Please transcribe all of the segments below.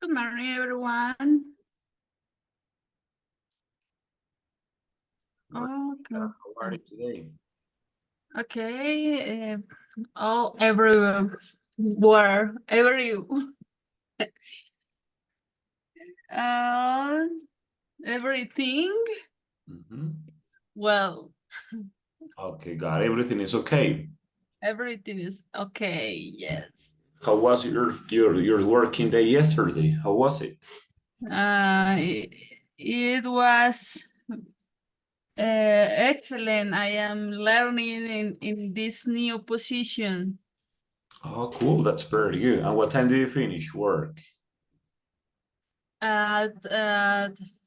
Good morning, everyone. Okay. How are you today? Okay. Everywhere, uh, everything. Well, Okay, got it. Everything is okay. everything is okay. Yes. How was your working day yesterday? How was it? It was excellent. I am learning in this new position Oh, cool. That's very good. And what time do you finish work? at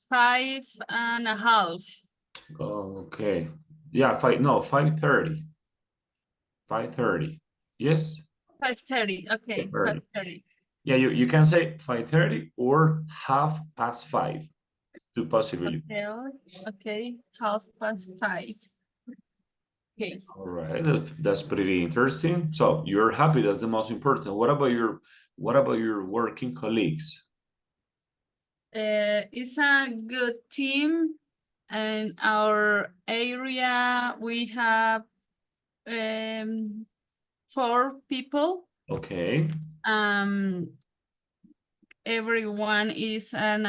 5:30. Oh, okay. Yeah, 5:30. 5:30. Yes? 5:30. Okay, 5:30. 5:30. Yeah, you can say 5:30 or 5:30. Two possibilities. Okay, okay, 5:30. Okay. All right, that's pretty interesting. So you're happy, that's the most important. What about your working colleagues? It's a good team. In our area, we have 4 people. Okay. Everyone is an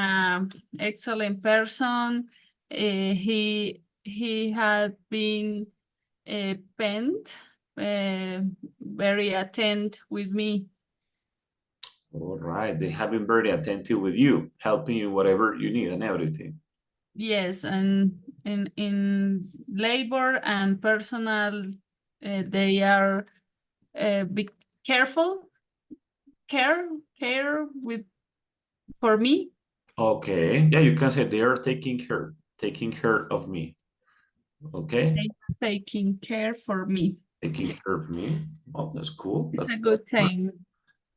excellent person. He had been penned, very attentive with me. All right. They have been very attentive with you, helping you whatever you need and everything. Yes, and in labor and personal, they are be careful, care with for me. Okay. Yeah, you can say they are taking care of me. Okay. They taking care for me. Taking care of me. Oh, that's cool. It's That's a good thing.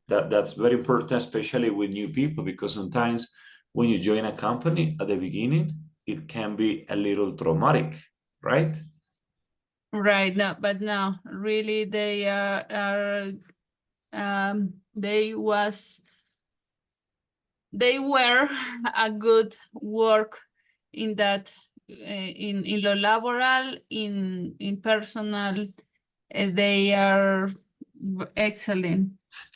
that's very important, especially with new people, because sometimes when you join a company at the beginning, it can be a little traumatic, right? Right now, but now really they are they were a good work in that in lo laboral, in personal, they are excellent.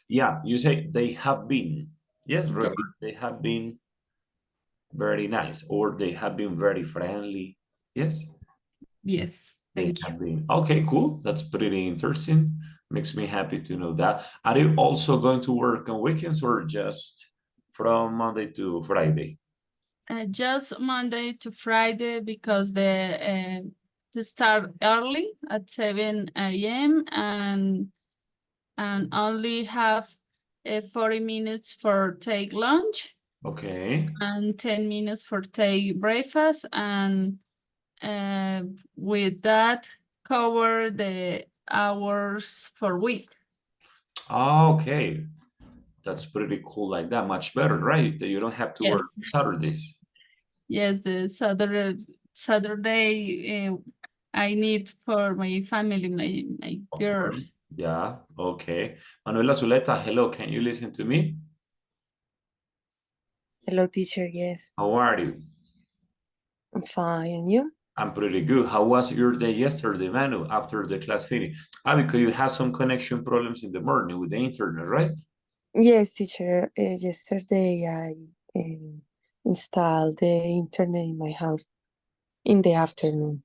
Yeah, you say they have been. Yes, really. They have been very nice, or they have been very friendly. Yes. Yes, They thank you. have been. Okay, cool. That's pretty interesting. Makes me happy to know that. Are you also going to work on weekends or just from Monday to Friday? Just Monday to Friday because to start early at 7 a.m. and only have 40 minutes for take lunch Okay. and 10 minutes for take breakfast, and with that cover the hours for week. Okay. That's pretty cool like that. Much better, right? That you don't have to work Yes, Saturdays. yes, the Saturday I need for my family, my Of course. girls. Yeah. Okay. Manuela Zuleta, hello. Can you listen to me? Hello, teacher. Yes, How are you? I'm fine. And you? I'm pretty good. How was your day yesterday, Manu, after the class finished? Because you had some connection problems in the morning with the internet, right? Yes, teacher. Yesterday I installed the internet in my house in the afternoon.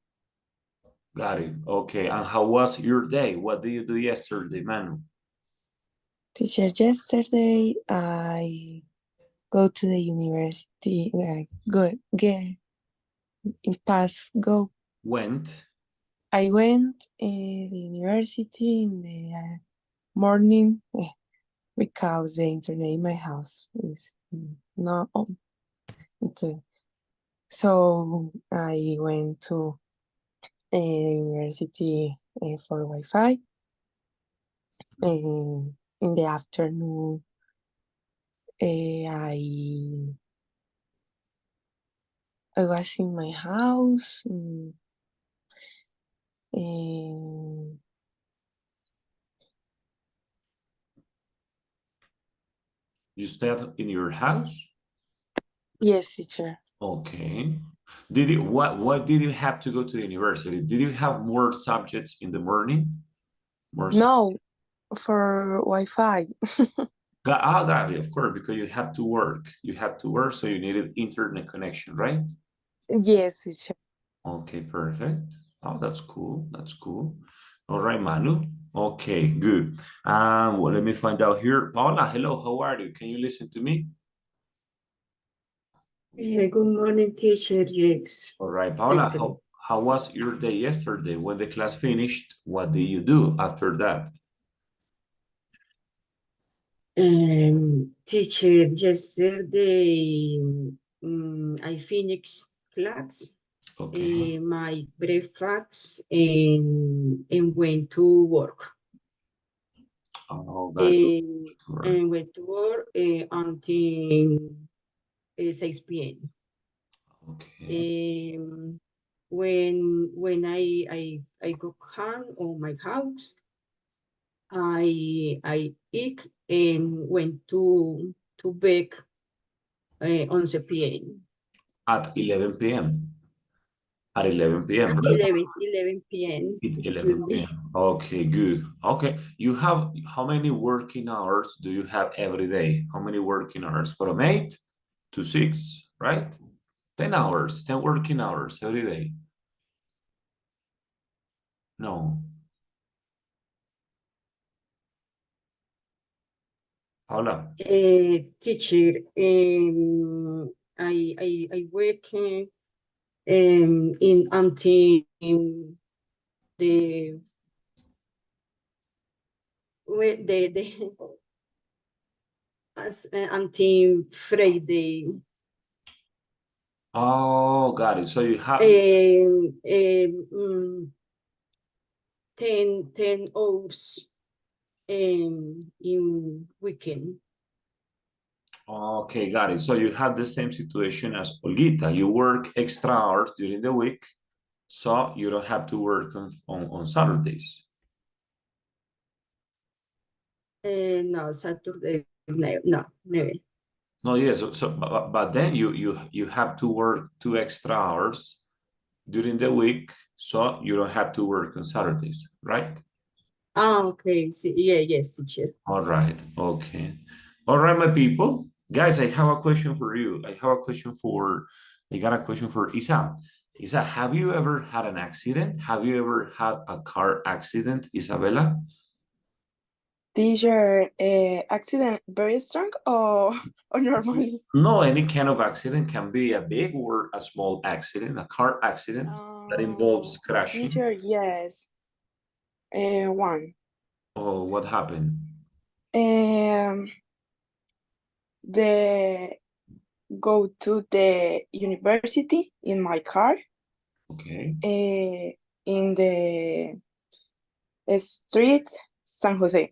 Got it. Okay. And how was your day? What did you do yesterday, Manu? Teacher, yesterday I go to the university. Go get pass go. Went. I went the university in the morning because the internet in my house is not on. So I went to a university for Wi-Fi. In the afternoon, I was in my house. And You stayed in your house? Yes, teacher. Okay. Did you why did you have to go to the university? Did you have more subjects in the morning? More No, for Wi-Fi. got it, of course, because you have to work. You have to work, so you needed internet connection, right? Yes, teacher. Okay, perfect. Oh, that's cool. That's cool. All right, Manu. Okay, good. Well, let me find out here. Paula, hello, how are you? Can you listen to me? Good morning, teacher. Yes, All right, Paula, excellent. how was your day yesterday when the class finished? What did you do after that? Teacher, yesterday I finished class, Okay. my breakfast, and went to work. Oh, got it. And went to work until 6 p.m. Okay. When I go home on my house, I eat and went to bed 11 p.m. At 11 p.m. At 11 p.m., right? 11 p.m. At Excuse 11 me. p.m. Okay, good. Okay, you have how many working hours do you have every day? How many working hours? From 8 to 6, right? 10 hours, 10 working hours every day. No. Paula. Teacher, I work in until the the until Friday. Oh, got it. So you have, Um, 10 hours in weekend. okay, got it. So you have the same situation as Olguita. You work extra hours during the week, so you don't have to work on Saturdays. No, Saturday, no, never. No, yes. But then you have to work 2 extra hours during the week, so you don't have to work on Saturdays, right? Okay, yeah, yes, teacher. All right. Okay. All right, my people. Guys, I have a question for you. I got a question for Isa. Isa, have you ever had an accident? Have you ever had a car accident, Isabella? Teacher, accident very strong or normally? No, any kind of accident can be a big or a small accident, a car accident that involves crashing. Teacher, yes. One. Oh, what happened? The go to the university in my car. Okay. In the street San Jose.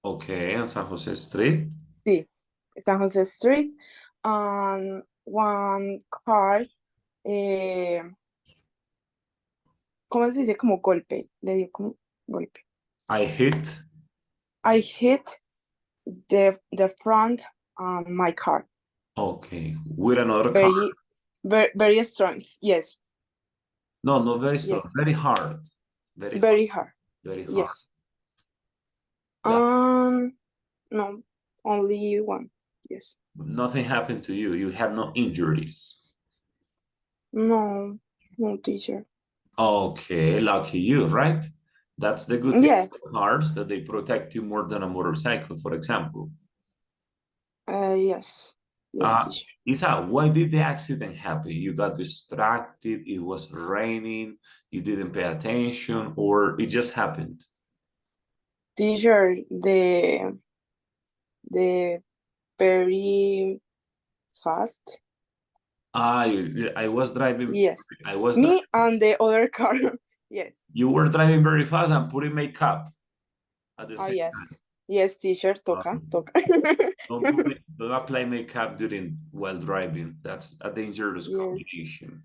Okay, on San Jose Street. Sí, San Jose Street. One car. ¿Cómo se dice? Como golpe. Le dio como golpe. I hit. I hit the front on my car. Okay, with another car. Very strong. Yes. No, not very strong. Yes. Very hard. Very hard. Very hard. Yes. Yeah. No, only one. Yes. Nothing happened to you. You had no injuries. No, teacher. Okay, lucky you, right? That's the good thing Yeah. about cars, that they protect you more than a motorcycle, for example. Yes. Yes, teacher. Isa, why did the accident happen? You got distracted, it was raining, you didn't pay attention, or it just happened? Teacher, the very fast. I was driving. Yes. I was Me and the other car. Yes. You were driving very fast and putting makeup at the same Yes. time. Yes, teacher. Toca. Don't apply makeup while driving. That's a dangerous combination.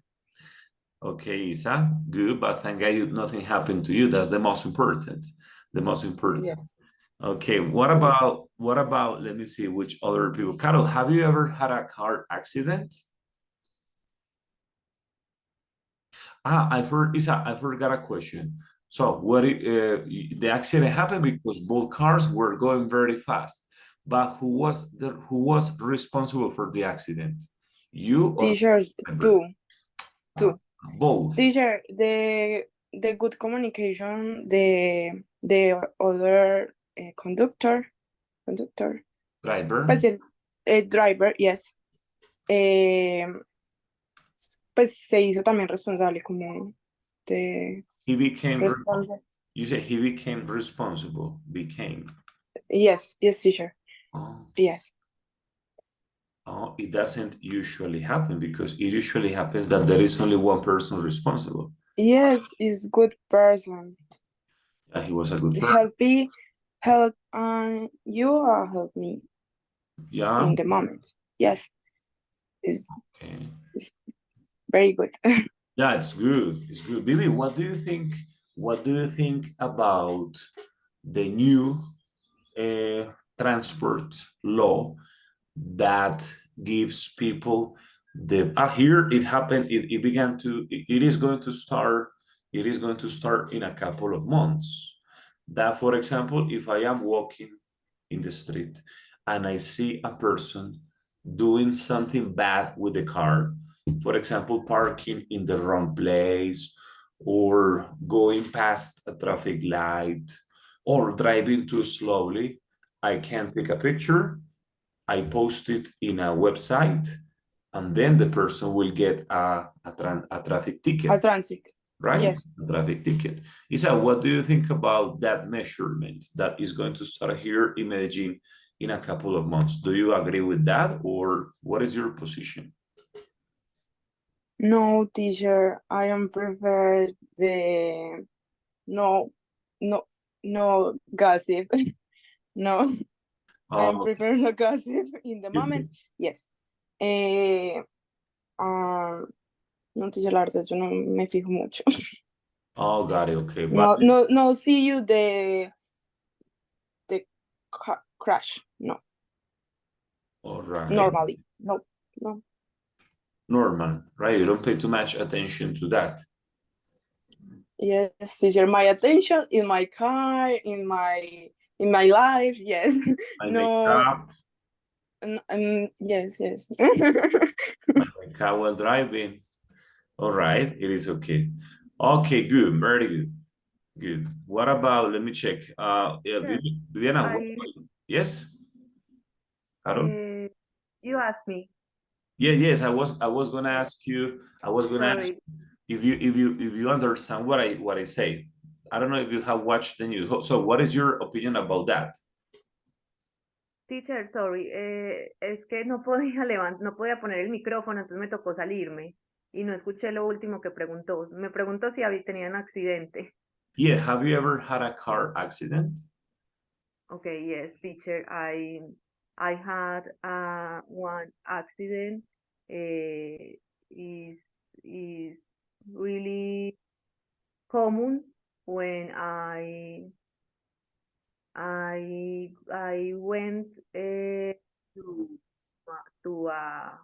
Okay, Isa, good, but thank God nothing happened to you. That's the most important. The most important. Yes. Okay, what about, let me see which other people. Carol, have you ever had a car accident? I forgot a question. So the accident happened because both cars were going very fast, but who was responsible for the accident? You or Teacher, driver? two. Both. Teacher, the good communication, the other conductor, Driver. pues el driver, yes. Pues se hizo también responsable como de He became, responsable. you said he became responsible, became. Yes, teacher. Oh, Yes. oh, it doesn't usually happen because it usually happens that there is only one person responsible. Yes, is good person. Yeah, he was a good person. Help you or help me Yeah. in the moment. Yes. Is Okay. very good. Yeah, it's good. It's good. Bibi, what do you think? What do you think about the new transport law that gives people the here it happened, it began to it is going to start, it is going to start in a couple of months. That, for example, if I am walking in the street and I see a person doing something bad with the car, for example, parking in the wrong place or going past a traffic light or driving too slowly, I can take a picture, I post it in a website, and then the person will get a traffic ticket. A transit. Right? Yes. A traffic ticket. Isa, what do you think about that measurement that is going to start here in Medellin in a couple of months? Do you agree with that, or what is your position? No, teacher, I am prefer the no gossip. No, I am prefer no gossip in the moment. Yes. No, teacher, la verdad, yo no me fijo mucho. Oh, got it. Okay. No, see you the crash. No, All right. normally. No. Normal, right? You don't pay too much attention to that. Yes, teacher, my attention in my car, in my life. Yes. I No. make up, Yes. I make up while driving. All right, it is okay. Okay, good, very good. Good. What about, let me check. Yeah, Sure. Viviana, I- yes? Carol? You asked me. Yes, I was gonna ask you, Sorry. if you understand what I say. I don't know if you have watched the news. So what is your opinion about that? Teacher, sorry. Es que no podía no podía poner el micrófono, entonces me tocó salirme y no escuché lo último que preguntó. Me preguntó si tenían accidente. Yeah, have you ever had a car accident? Okay, yes, teacher. I had one accident. Is really common when I went to a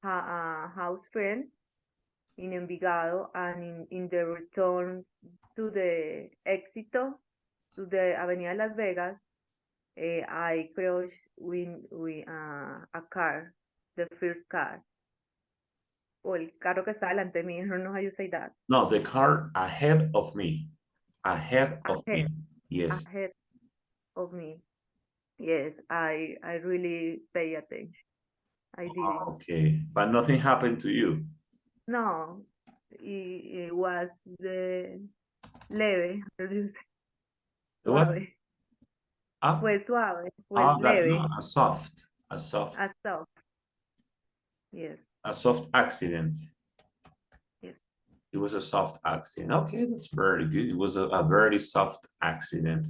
house friend in Envigado, and in the return to the Éxito, to the Avenida Las Vegas, I crashed with a car, the first car, o el carro que está delante de mí. I don't know how you say that. No, the car ahead of me. Ahead of me. Yes. Ahead of me. Yes, I really pay attention. I didn't. Okay, but nothing happened to you. No, it was the leve. The what? Suave. Ah, Fue suave, fue that, leve. no, a soft Yes, a soft accident. yes. It was a soft accident. Okay, that's very good. It was a very soft accident.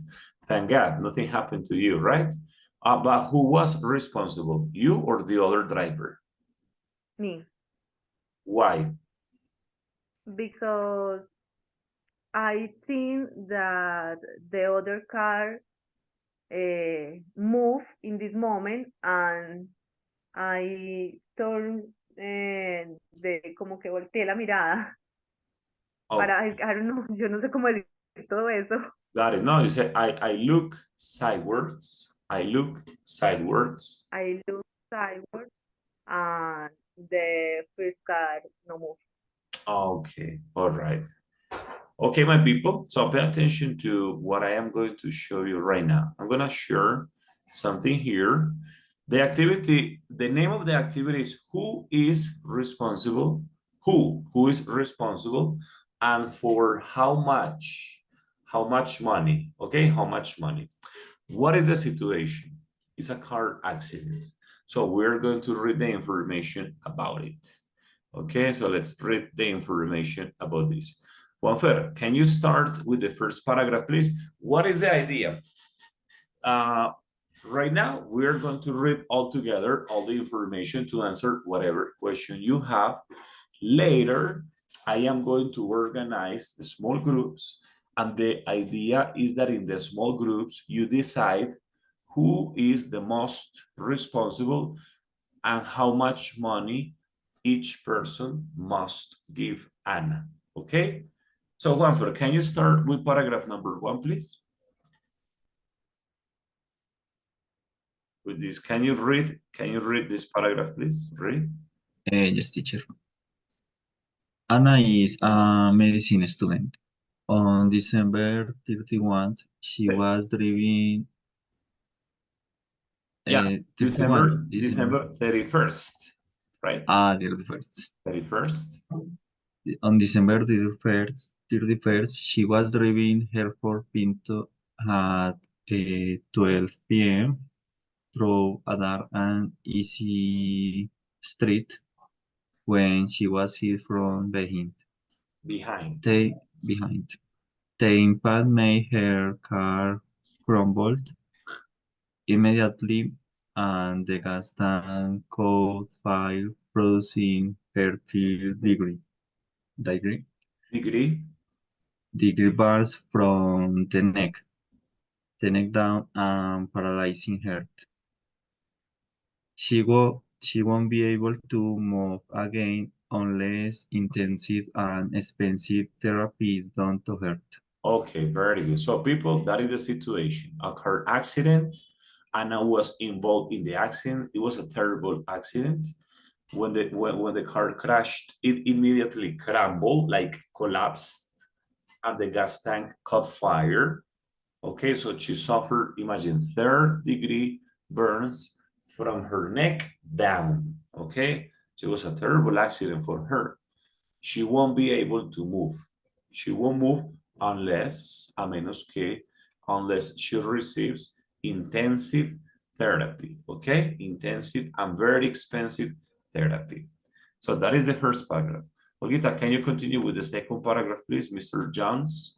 Thank God, nothing happened to you, right? But who was responsible, you or the other driver? Me, Why? because I think that the other car move in this moment, and I turned como que volteé la mirada Oh, para, I don't know, yo no sé cómo decir todo eso. got it. No, you say I look sidewards. I look sidewards. I look sideward and the first car no move. Okay, all right. Okay, my people, so pay attention to what I am going to show you right now. I'm gonna share something here. The activity, the name of the activity is who is responsible? Who is responsible and for how much? How much money? Okay, how much money? What is the situation? It's a car accident. So we're going to read the information about it. Okay, so let's read the information about this. Juanfer, can you start with the first paragraph, please? What is the idea? Right now, we're going to read all together all the information to answer whatever question you have. Later, I am going to organize the small groups, and the idea is that in the small groups, you decide who is the most responsible and how much money each person must give Anna, okay? So Juanfer, can you start with paragraph number 1, please? With this, can you read this paragraph, please? Read. Yes, teacher. Anna is a medicine student. On December 31, she Okay. was driving. Yeah, 31, December 31st, right? 31st. 31st. On December 31st, she was driving her Ford Pinto at 12 p.m. through a dark and easy street when she was hit from behind. Behind. The impact made her car crumble immediately, and the gas tank caught fire, producing her first degree bars from the neck down, and paralyzing her. She won't be able to move again unless intensive and expensive therapy is done to her. Okay, very good. So people, that is the situation. A car accident. Anna was involved in the accident. It was a terrible accident. When the car crashed, it immediately crumbled, like collapsed, and the gas tank caught fire. Okay, so she suffered, imagine, 3rd-degree burns from her neck down. Okay, so it was a terrible accident for her. She won't be able to move. She won't move unless, a menos que, unless she receives intensive therapy, okay? Intensive and very expensive therapy. So that is the first paragraph. Olguita, can you continue with the second paragraph, please, Mr. Jones?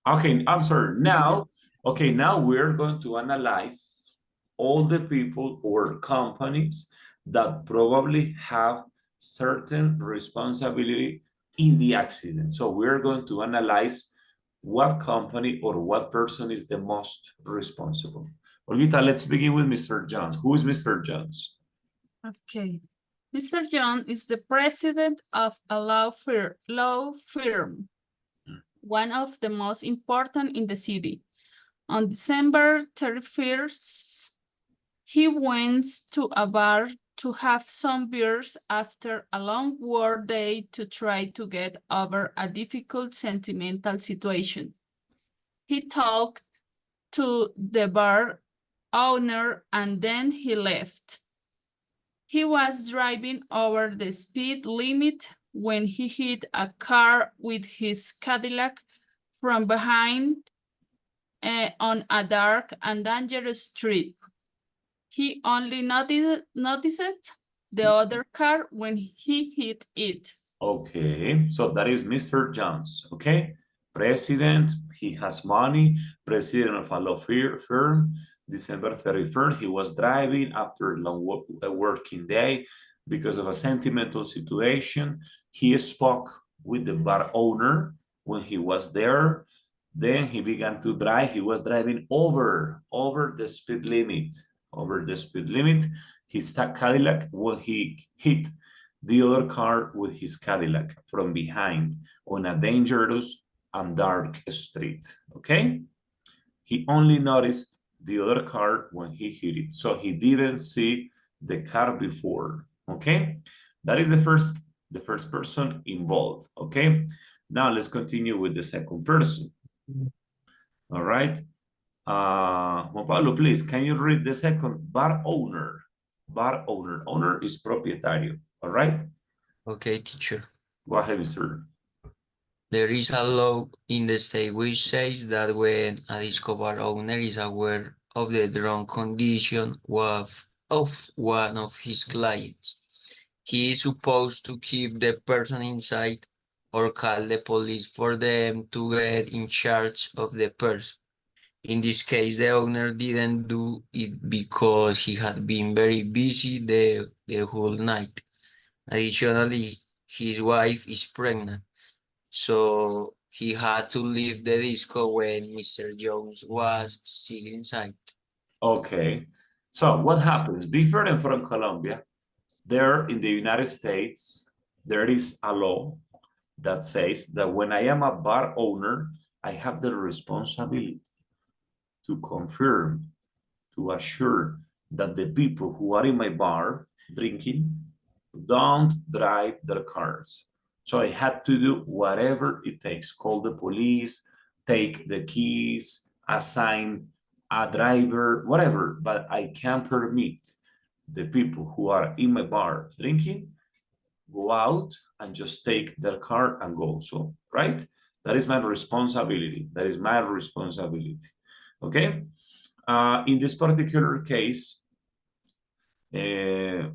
Okay, I'm sorry. Now we're going to analyze all the people or companies that probably have certain responsibility in the accident. So we're going to analyze what company or what person is the most responsible. Olguita, let's begin with Mr. Jones. Who is Mr. Jones? Okay. Mr. John is the president of a law firm, one of the most important in the city. On December 31st, he went to a bar to have some beers after a long work day to try to get over a difficult sentimental situation. He talked to the bar owner and then he left. He was driving over the speed limit when he hit a car with his Cadillac from behind on a dark and dangerous street. He only noticed the other car when he hit it. Okay, so that is Mr. Jones, okay? President, he has money, president of a law firm. December 31st, he was driving after a long working day because of a sentimental situation. He spoke with the bar owner when he was there. Then he began to drive. He was driving over the speed limit. Over the speed limit. His Cadillac, when he hit the other car with his Cadillac from behind on a dangerous and dark street. Okay? He only noticed the other car when he hit it. So he didn't see the car before. Okay? That is the first person involved. Okay? Now let's continue with the second person. All right. Juan Pablo, please, can you read the second? Bar owner. Bar owner. Owner is propietario. All right. Okay, teacher. Go ahead, Mr. There is a law in the state which says that when a disco bar owner is aware of the drunk condition of one of his clients, he is supposed to keep the person inside or call the police for them to get in charge of the person. In this case, the owner didn't do it because he had been very busy the whole night. Additionally, his wife is pregnant, so he had to leave the disco when Mr. Jones was still inside. Okay. So what happens? Different from Colombia, there in the United States, there is a law that says that when I am a bar owner, I have the responsibility to confirm, to assure that the people who are in my bar drinking don't drive their cars. So I had to do whatever it takes, call the police, take the keys, assign a driver, whatever, but I can't permit the people who are in my bar drinking go out and just take their car and go. So, right? That is my responsibility. That is my responsibility. Okay? In this particular case, the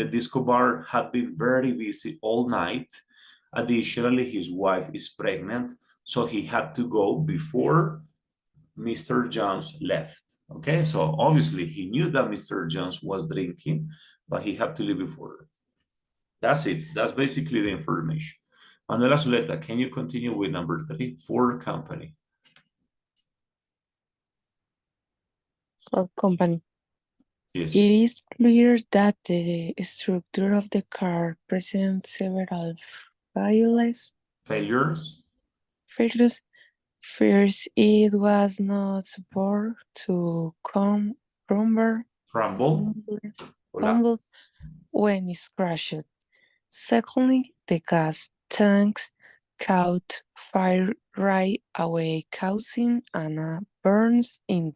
disco bar had been very busy all night. Additionally, his wife is pregnant, so he had to go before Mr. Jones left. Okay, so obviously he knew that Mr. Jones was drinking, but he had to leave before. That's it. That's basically the information. Manuela Zuleta, can you continue with number 3, Ford Company? For company. Yes. It is clear that the structure of the car presents several failures. Failures. First, it was not support to crumble when it crashed. Secondly, the gas tanks caught fire right away, causing Anna burns in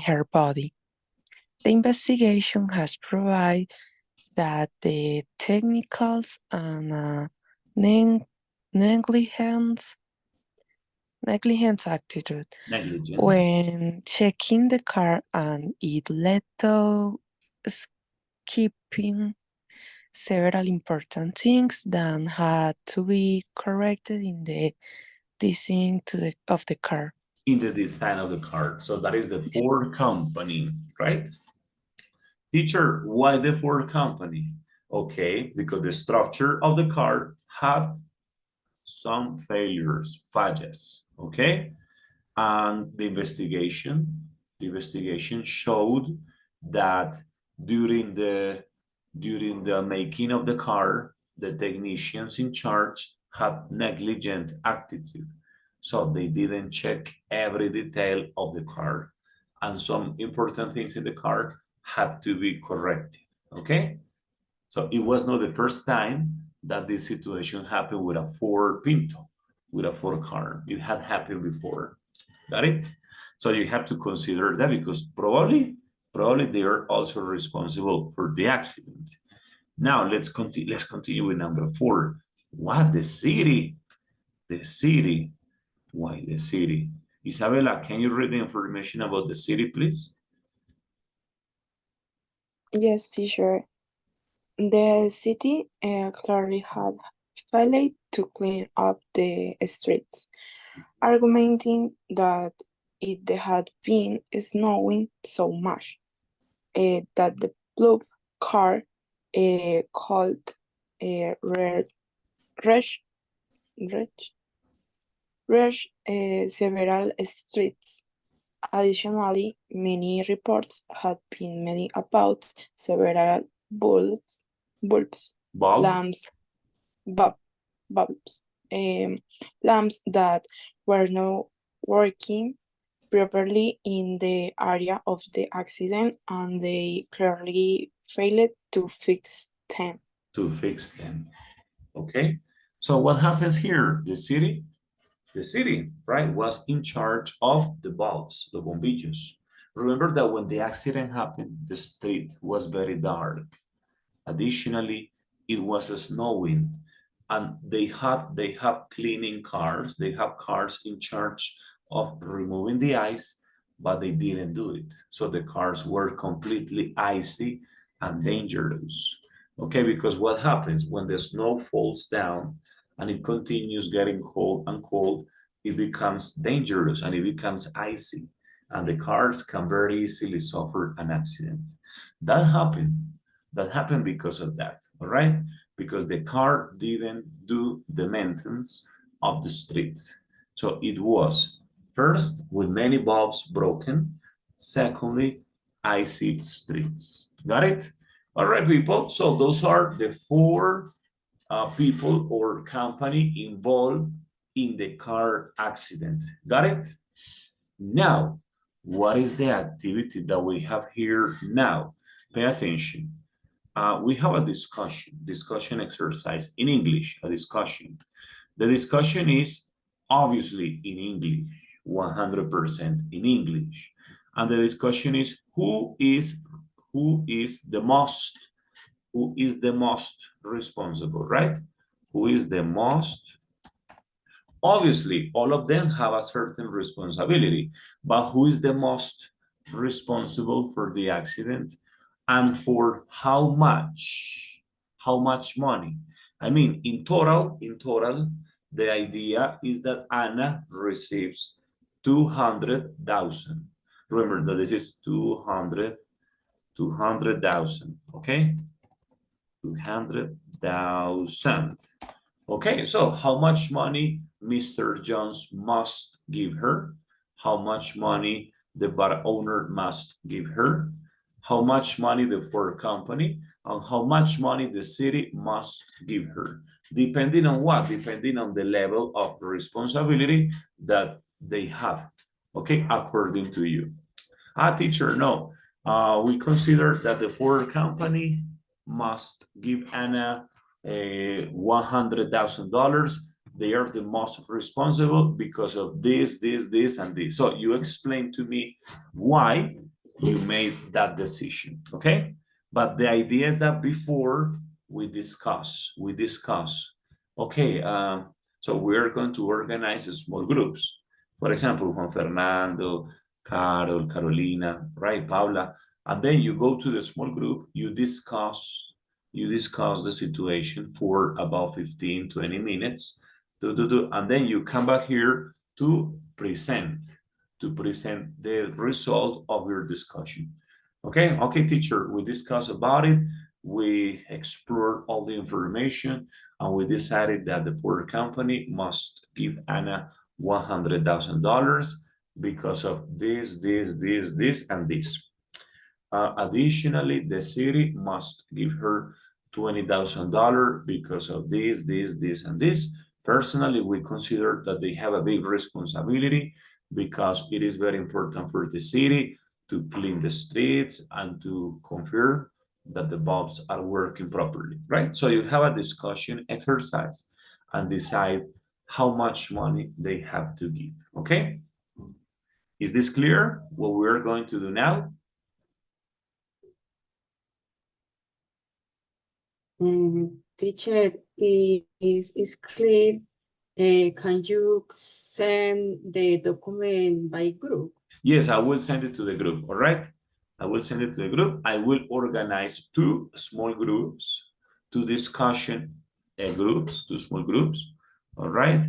her body. The investigation has provided that the technicals and negligent attitude when checking the car, and it led to skipping several important things that had to be corrected in the design of the car. In the design of the car. So that is the Ford Company, right? Teacher, why the Ford Company? Okay, because the structure of the car had some failures, fallas, okay? And the investigation showed that during the making of the car, the technicians in charge had negligent attitude. So they didn't check every detail of the car, and some important things in the car had to be corrected, okay? So it was not the first time that this situation happened with a Ford Pinto, with a Ford car. It had happened before. Got it? So you have to consider that, because probably they are also responsible for the accident. Now let's continue with number 4. What? The city. The city. Why the city? Isabella, can you read the information about the city, please? Yes, teacher. The city clearly had failed to clean up the streets, arguing that it had been snowing so much that the blue car called red reached several streets. Additionally, many reports had been made about several bulbs, Bulb? lamps, bulbs, lamps that were not working properly in the area of the accident, and they clearly failed to fix them. To fix them. Okay, so what happens here? The city, right, was in charge of the bulbs, the bombillos. Remember that when the accident happened, the street was very dark. Additionally, it was snowing, and they have cleaning cars. They have cars in charge of removing the ice, but they didn't do it. So the cars were completely icy and dangerous. Okay, because what happens when the snow falls down and it continues getting cold and cold, it becomes dangerous and it becomes icy, and the cars can very easily suffer an accident. That happened because of that, all right? Because the car didn't do the maintenance of the street. So it was first with many bulbs broken, secondly, icy streets. Got it? All right, people. So those are the four people or company involved in the car accident. Got it? Now, what is the activity that we have here now? Pay attention. We have a discussion exercise in English, a discussion. The discussion is obviously in English, 100% in English. And the discussion is who is the most responsible, right? Who is the most? Obviously, all of them have a certain responsibility, but who is the most responsible for the accident and for how much? How much money? I mean, in total, the idea is that Anna receives 200,000. Remember that this is 200,000, okay? 200,000. Okay, so how much money Mr. Jones must give her? How much money the bar owner must give her? How much money the Ford company? And how much money the city must give her? Depending on what? Depending on the level of responsibility that they have, okay, according to you. Teacher, no. We consider that the Ford company must give Anna $100,000. They are the most responsible because of this, and this. So you explain to me why you made that decision, okay? But the idea is that before we discuss, okay, so we're going to organize small groups. For example, Juan Fernando, Carol, Carolina, right, Paula, and then you go to the small group, you discuss the situation for about 15, 20 minutes, and then you come back here to present the result of your discussion. Okay, teacher, we discussed about it, we explored all the information, and we decided that the Ford company must give Anna $100,000 because of this, and this. Additionally, the city must give her $20,000 because of this, and this. Personally, we consider that they have a big responsibility because it is very important for the city to clean the streets and to confirm that the bulbs are working properly, right? So you have a discussion exercise and decide how much money they have to give, okay? Is this clear, what we're going to do now? Teacher, is clear. Can you send the document by group? Yes, I will send it to the group, all right? I will send it to the group. I will organize two small groups, two discussion groups, two small groups, all right?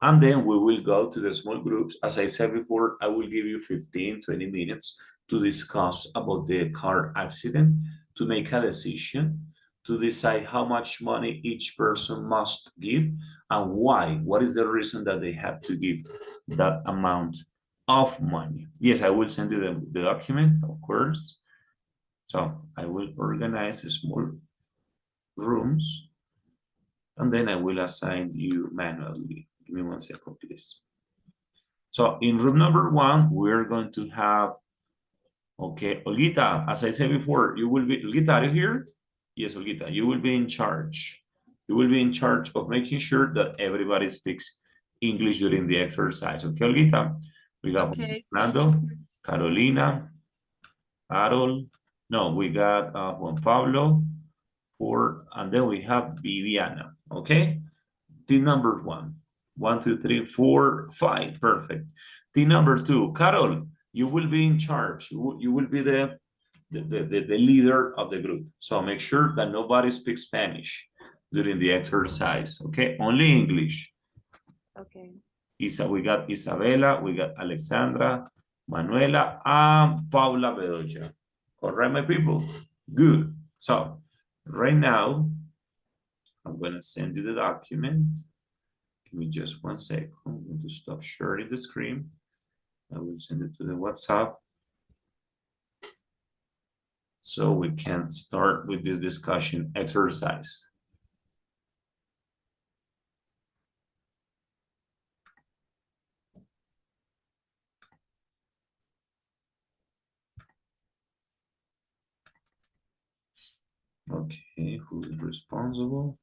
And then we will go to the small groups. As I said before, I will give you 15, 20 minutes to discuss about the car accident, to make a decision, to decide how much money each person must give and why. What is the reason that they have to give that amount of money? Yes, I will send you the document, of course. So I will organize small rooms and then I will assign you manually. Give me 1 second, please. So in room number 1, we're going to have, okay, Olguita, as I said before, you will be, Olguita, are you here? Yes, Olguita, you will be in charge. You will be in charge of making sure that everybody speaks English during the exercise. Okay, Olguita? We got Okay, Fernando, thank Carolina, Carol. No, we got Juan Pablo, and then we have Viviana. Okay, team number 1. 1, 2, 3, 4, 5. Perfect. Team number 2, Carol, you will be in charge. You will be the leader of the group. So make sure that nobody speaks Spanish during the exercise. Okay, only English. Okay. We got Isabela, we got Alexandra, Manuela, and Paula Bedoya. All right, my people? Good. So right now, I'm going to send you the document. Give me just 1 second. I'm going to stop sharing the screen. I will send it to the WhatsApp so we can start with this discussion exercise. Okay, who is responsible?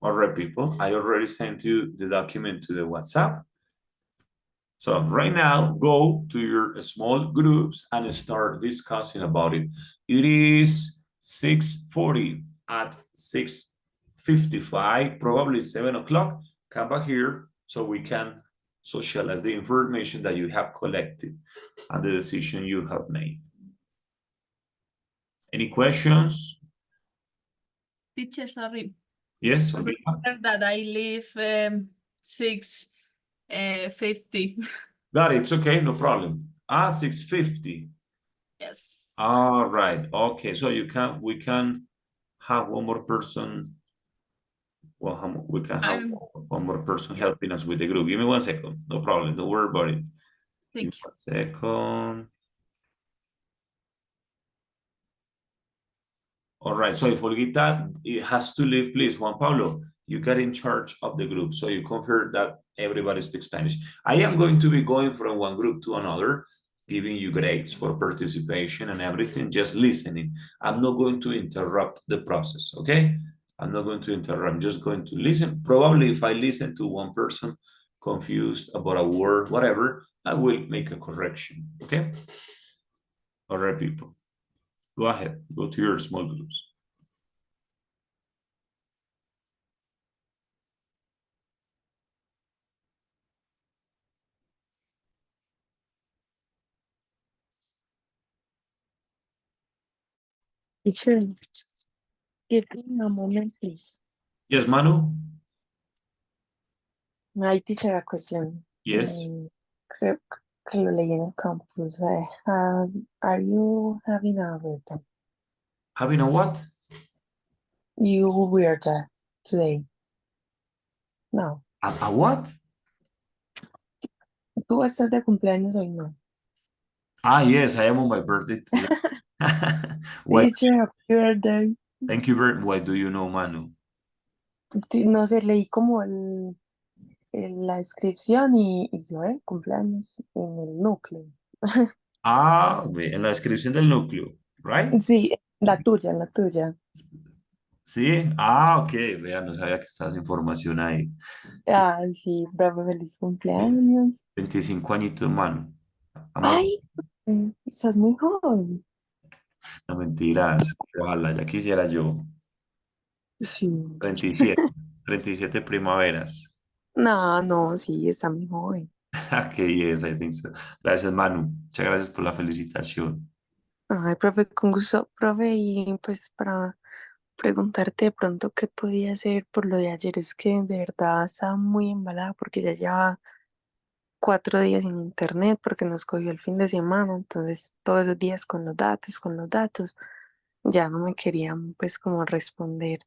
All right, people, I already sent you the document to the WhatsApp. So right now, go to your small groups and start discussing about it. It is 6:40. At 6:55, probably 7 o'clock, come back here so we can socialize the information that you have collected and the decision you have made. Any questions? Teacher, sorry. Yes, Remember that I leave 6:50. got it. It's okay, no problem. 6:50. Yes. All right. Okay, so we can have one more person. Well, we can have one more person helping us with the group. Give me 1 second. No problem. Don't worry about it. Thank Give me 1 second. All right. So if Olguita it has to leave, please, Juan Pablo, you get in charge of the group. So you confirm that everybody speaks Spanish. I am going to be going from one group to another, giving you grades for participation and everything, just listening. I'm not going to interrupt the process, okay? I'm not going to interrupt. I'm just going to listen. Probably if I listen to one person confused about a word, whatever, I will make a correction, okay? All right, people. Go ahead. Go to your small groups. Teacher, give me a moment, please. Yes, Manu? My teacher, a question. Yes. Creo que lo leí en el campus. Are you having a weird Having a what? You weird today? No. A what? Tú vas a estar de cumpleaños hoy, no. Yes, I am on my birthday today. Why? Teacher, happy birthday. Thank you very much. Why do you know, Manu? No sé, leí como la descripción y yo, cumpleaños en el núcleo. En la descripción del núcleo, right? Sí, la tuya. Sí, ok, vea, no sabía que estás información ahí. Sí, bravo, feliz cumpleaños. 25 añitos, Manu. Ay, estás muy joven. No mentiras, ojalá, ya quisiera yo. Sí. 37 primaveras. No, sí, está muy joven. Okay, yes, I think so. Gracias, Manu. Muchas gracias por la felicitación. Ay, profe, con gusto, profe, y pues para preguntarte de pronto qué podía hacer por lo de ayer. Es que de verdad estaba muy embalada porque ya llevaba 4 días sin internet porque nos cogió el fin de semana. Entonces todos los días con los datos, ya no me querían pues como responder.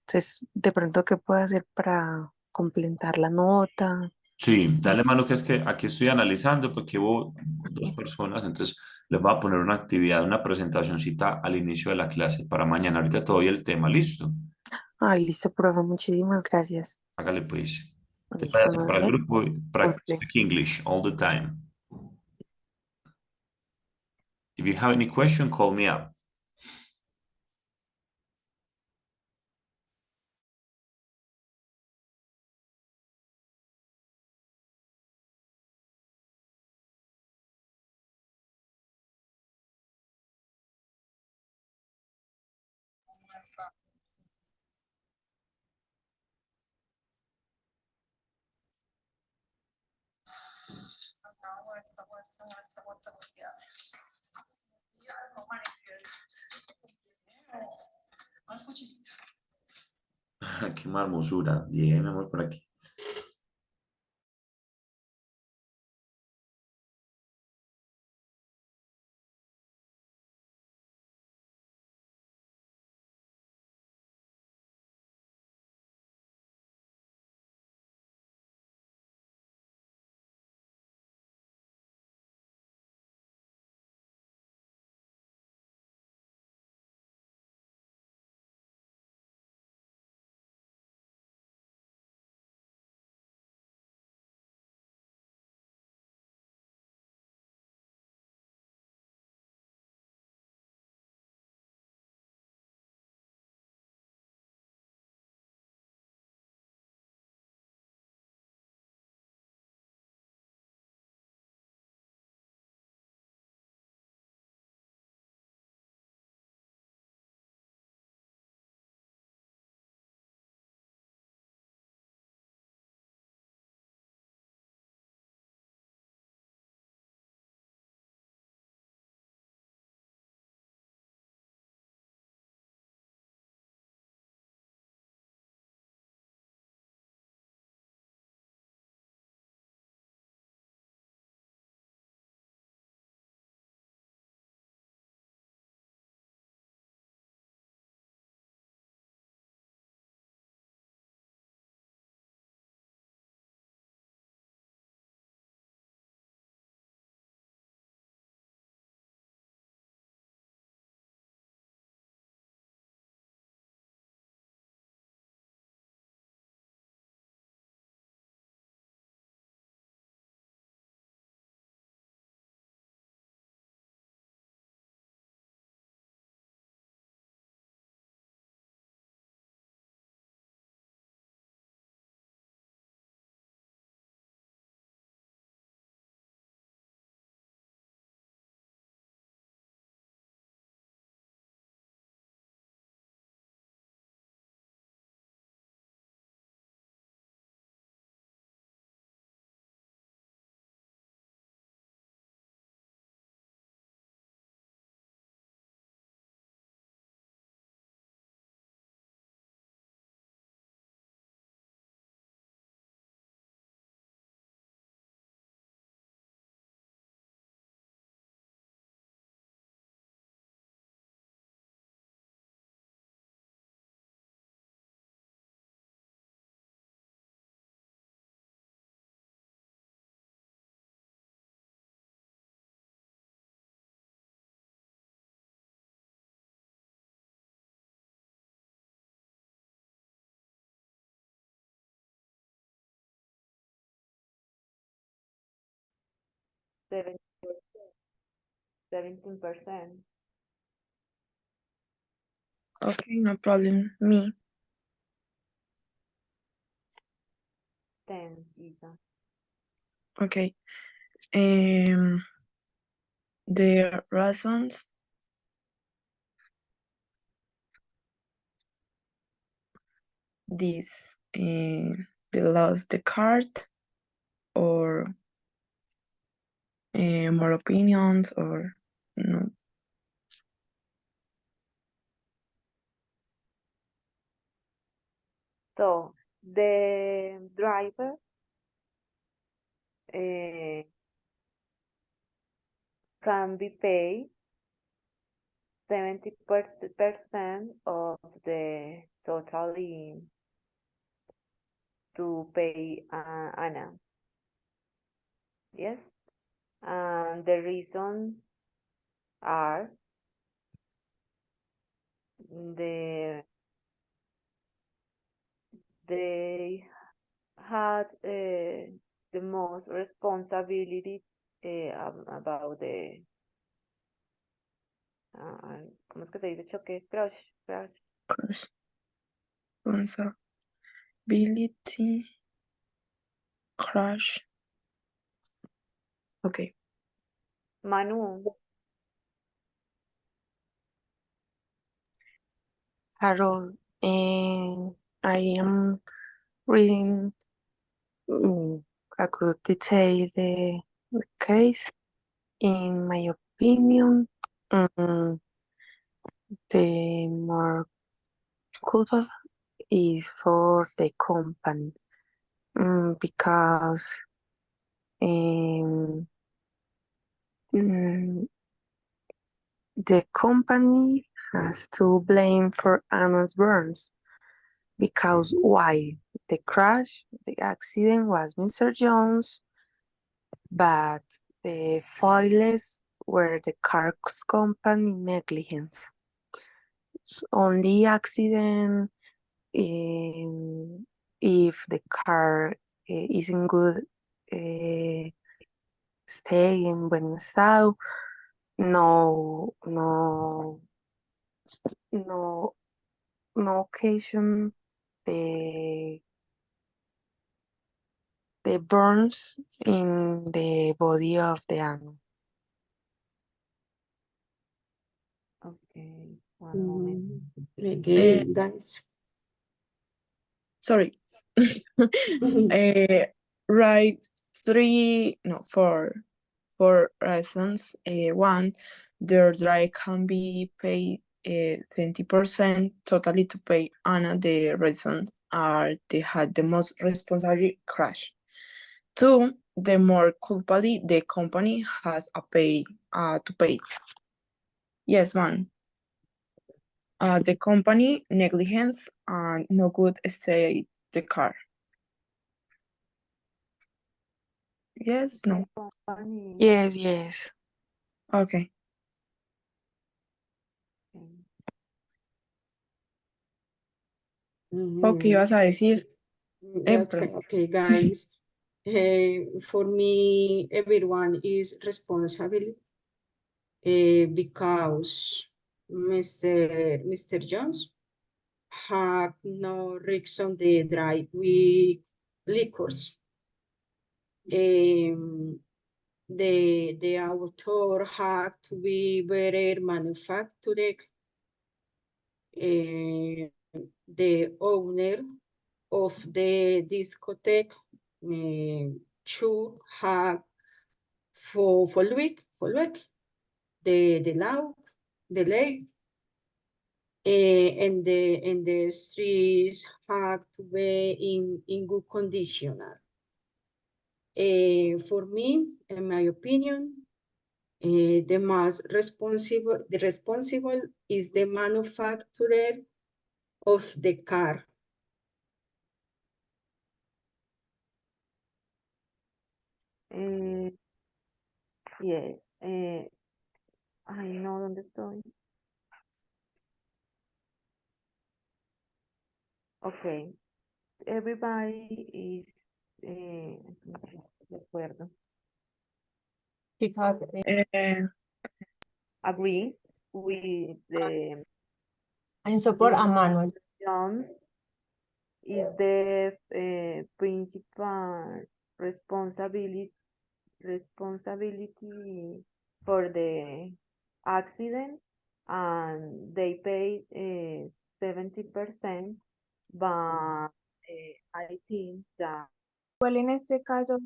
Entonces, de pronto, ¿qué puedo hacer para completar la nota? Sí, dale mano que es que aquí estoy analizando porque hubo dos personas, entonces les voy a poner una actividad, una presentacioncita al inicio de la clase para mañana. Ahorita te doy el tema, ¿listo? Ay, listo, profe, muchísimas gracias. Hágale pues. Te Listo, váyase me para el ve, grupo, practice cumple. speak English all the time. If you have any question, call me up. Qué hermosura. Bien, mi amor, por aquí. Seven- 17%. Okay, no problem. Me. 10, Isa. Okay. The reasons this they lost the card or more opinions or no. So the driver can be paid 70% of the total to pay Anna. Yes, and the reasons are they had the most responsibility about the ¿cómo es que se dice choque? Crush. Crush. Responsibility. Crush. Okay. Manu, Harold, and I am reading I could detail the case. In my opinion, the more culpable is for the company because the company has to blame for Anna's burns because why? The crash, the accident was Mr. Jones, but the faultless were the car's company negligence. Only accident if the car is in good state, in buen estado, no occasion the burns in the body of the animal. okay, one moment. Again, guys. Sorry. Right, four reasons. One, their drive can be paid 20% totally to pay Anna. The reasons are they had the most responsible crash. Two, the more culpable the company has to pay. Yes, one. The company negligence and no good state the car. Yes, no. Company. Yes. Okay. ¿Qué ibas a decir? Okay, guys. For me, everyone is responsible because Mr. Jones had no reason to drive with liquors. The author had to be better manufactured. The owner of the discotheque should have follow the law, the lay, and the streets have to be in good condition. For me, in my opinion, the most responsible is the manufacturer of the car. Yes. Ay, no, ¿dónde estoy? Okay. Everybody is de acuerdo. Because Agree with the I support a manual. Jones is the principal responsibility for the accident, and they paid 70%, but I think that Igual en este caso,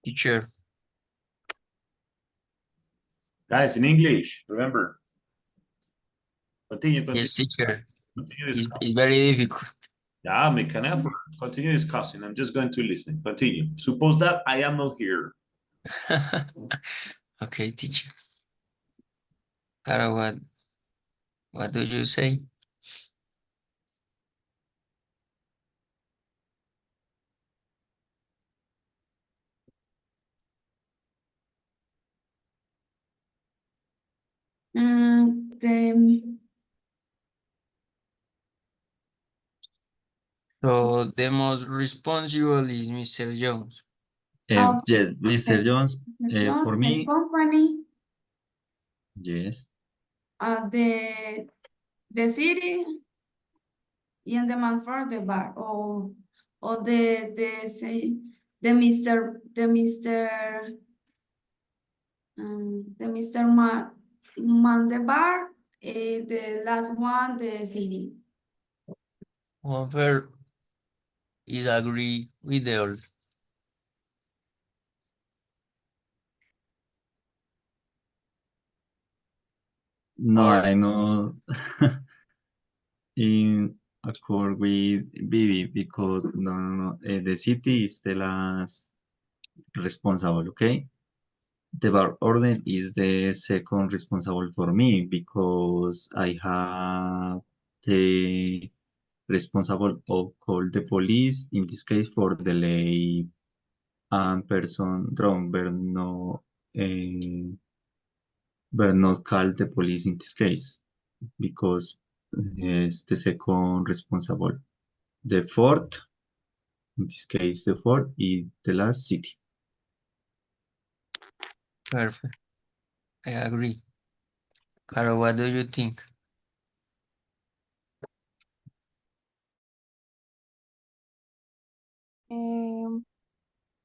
Teacher, Guys, in English, remember. Continue, continue, Yes, teacher. continue It's discussing. very difficult. Yeah, make an effort. Continue discussing. I'm just going to listen. Continue. Suppose that I am not here. Okay, teacher. Caro, what do you say? So the most responsible is Mr. Jones. Yes, Mr. Jones, for me, company, yes. the city, and the man for the bar, or the Mr. Man the bar, the last one, the city. Offer is agree with the all. No, Alright. I know in accord with Vivi because no, the city is the last responsible, okay? The bar order is the second responsible for me because I have the responsible of call the police in this case for delay and person drunk but not call the police in this case because is the second responsible. The fourth, in this case, the fourth is the last city. Perfect. I agree. Caro, what do you think?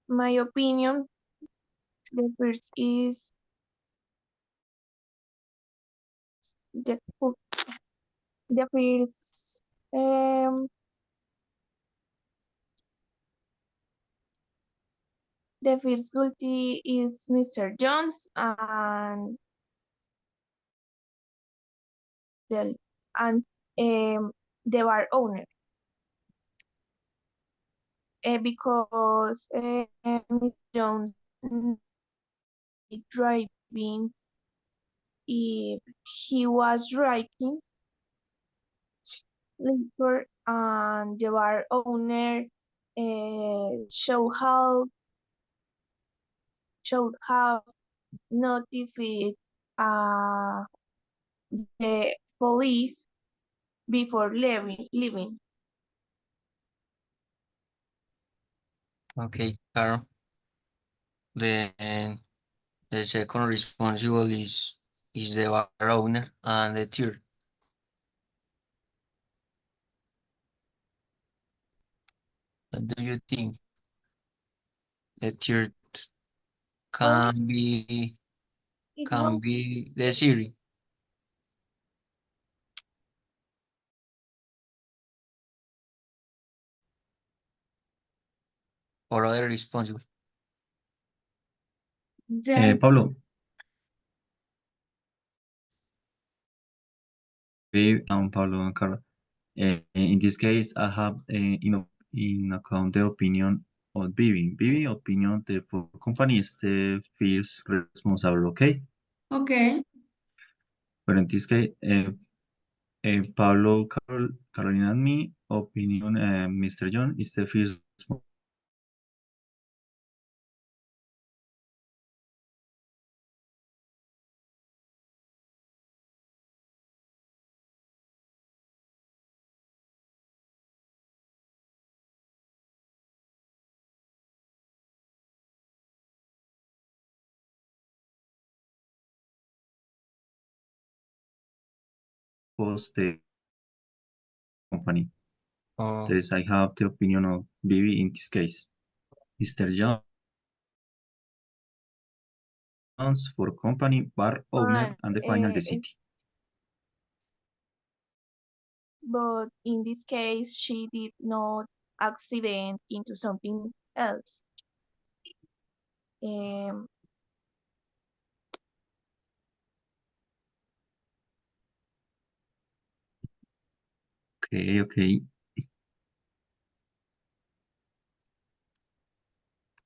My opinion, the first is the the first the first guilty is Mr. Jones and the and the bar owner because Mr. Jones driving if he was drinking liquor and the bar owner should have notified the police before leaving. Okay, Caro. The second responsible is the bar owner, and the third. What do you think? The third can be the city or other responsible. Pablo. Pablo and Carla. In this case, I have in account the opinion of Vivi. Vivi opinion, the company is the first responsible, okay? Okay. But in this case, Pablo, Carolina, and me opinion, Mr. John is the first post the company. Oh, There's I have the opinion of Vivi in this case. Mr. Jones for company, bar owner, and the final the city. But in this case, she did not accident into something else. Okay.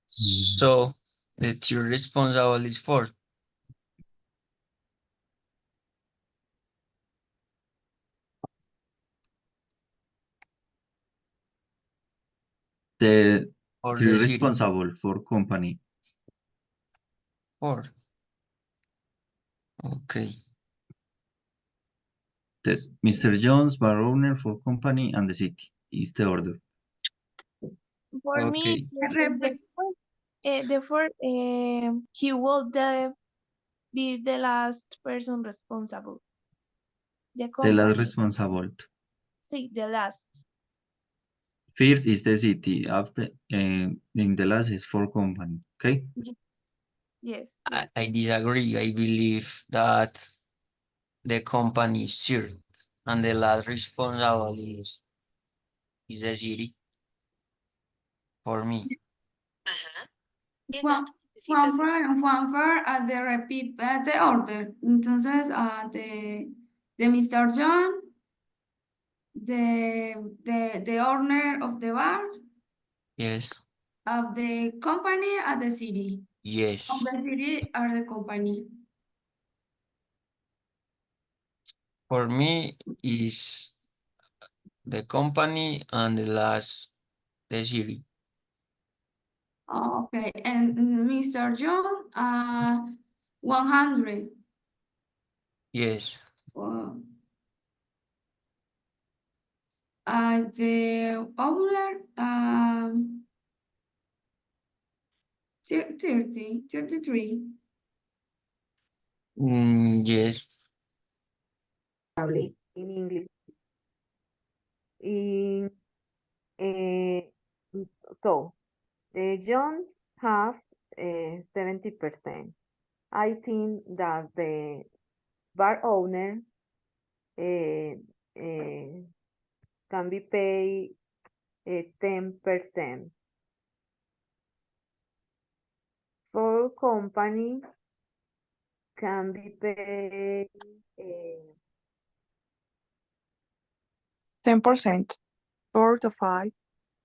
So the tier responsible is 4. The Or tier the city. responsible for company. 4. Okay. Test. Mr. Jones, bar owner for company and the city is the order. For me, Okay. therefore, he will be the last person responsible. The The company. last responsible. Sí, the last. First is the city. After in the last is for company. Okay. Yes. I disagree. I believe that the company is tier and the last responsible is the city. For me. Juanfer, de repeat the order. Entonces, de Mr. John, the owner of the bar, Yes. of the company, and the city. Yes. Of the city or the company. For me is the company and the last the city. Okay, and Mr. John, 100. Yes. The owner, 33. Yes. In English. So the Jones have 70%. I think that the bar owner can be paid 10%. For company can be paid 10%, 4 to 5.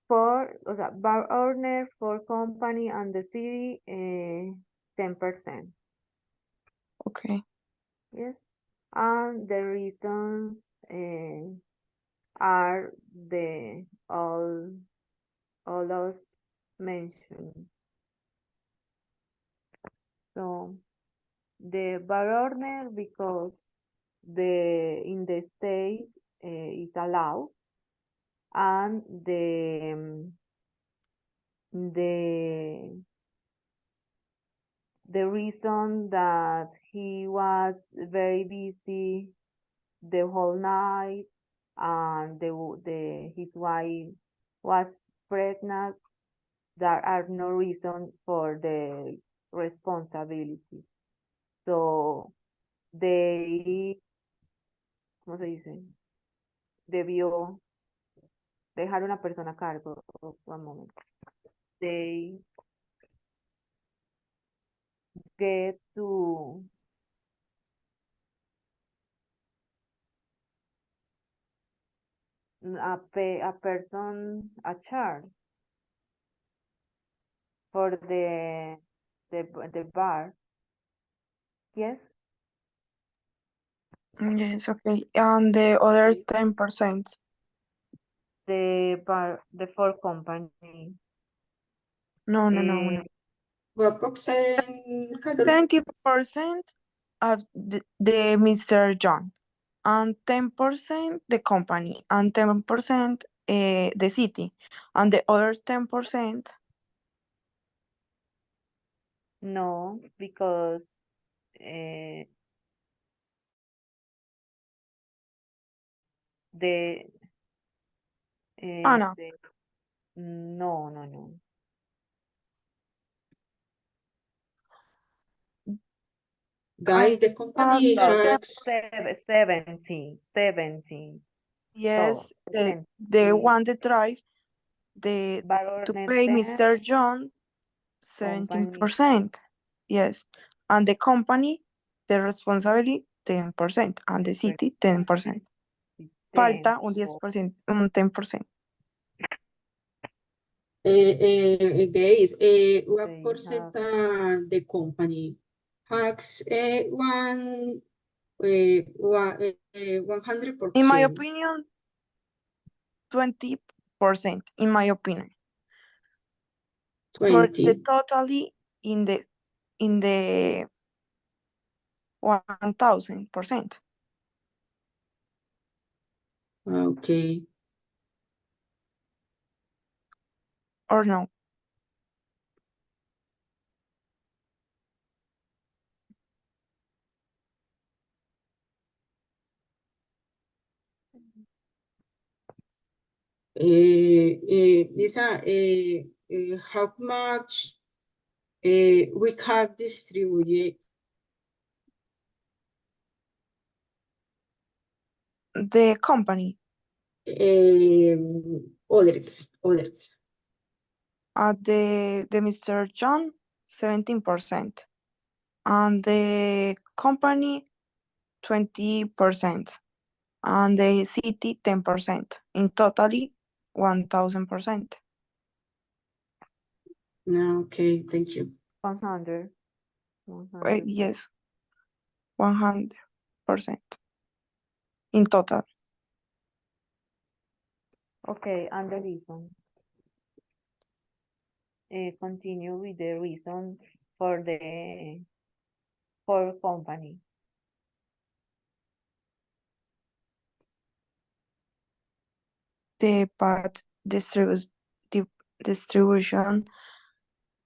o sea, bar owner for company and the city 10%. Okay. Yes, and the reasons are the all those mentioned. So the bar owner because in the state is allowed, and the reason that he was very busy the whole night and his wife was pregnant, there are no reason for the responsibilities. So they, ¿cómo se dice? Debió dejar una persona a cargo. Oh, one moment. They get to pay a person a charge for the bar. Yes. Yes, okay. And the other 10%. The for company. No. What percent, Carol? 20% of the Mr. John, and 10% the company, and 10% the city, and the other 10%. No, because the No. No. Guys, the company has 17. Yes, So, the one that drive to pay Mr. John 17%. Yes, and the company, the responsibility 10%, and the city 10%. Falta un 10%, un 10%. Guys, what They have- percent the company has 100%? In my opinion, 20%, in my opinion. For the 20. totally in the 1000%. Okay. Or no? Lisa, how much we have distributed? The company, Others. the Mr. John, 17%, and the company, 20%, and the city, 10%. In totally, 1000%. Okay, thank you. 100. 100. Yes, 100% in total. Okay, and the reason. Continue with the reason for company. The bad distribution,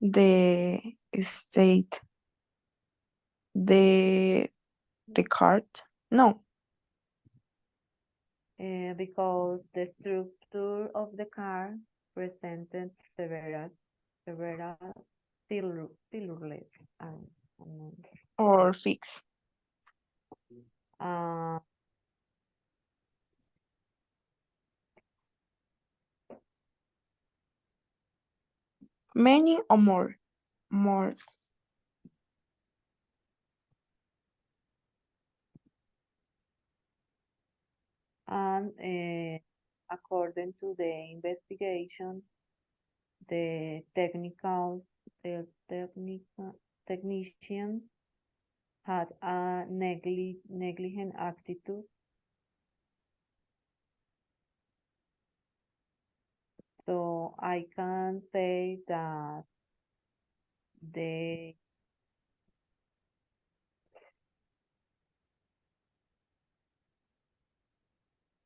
the state, the card. No, Because the structure of the car presented several failures. or fix. Many or more? More. And according to the investigation, the technician had a negligent attitude. So I can say that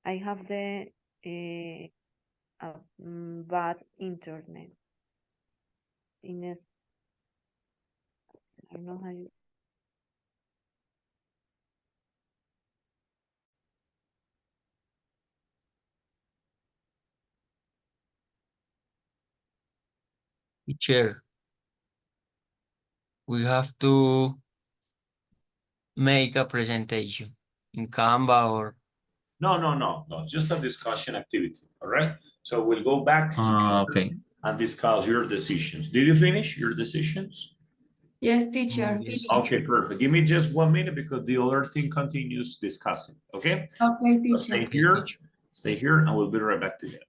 I have the bad internet. I don't know how you. Teacher, we have to make a presentation in Canva or No. Just a discussion activity. All right. So we'll go back Okay. and discuss your decisions. Did you finish your decisions? Yes, teacher. Yes. Okay, perfect. Give me just 1 minute because the other thing continues discussing. Okay. Okay, So stay here. Stay here, and we'll be right back together.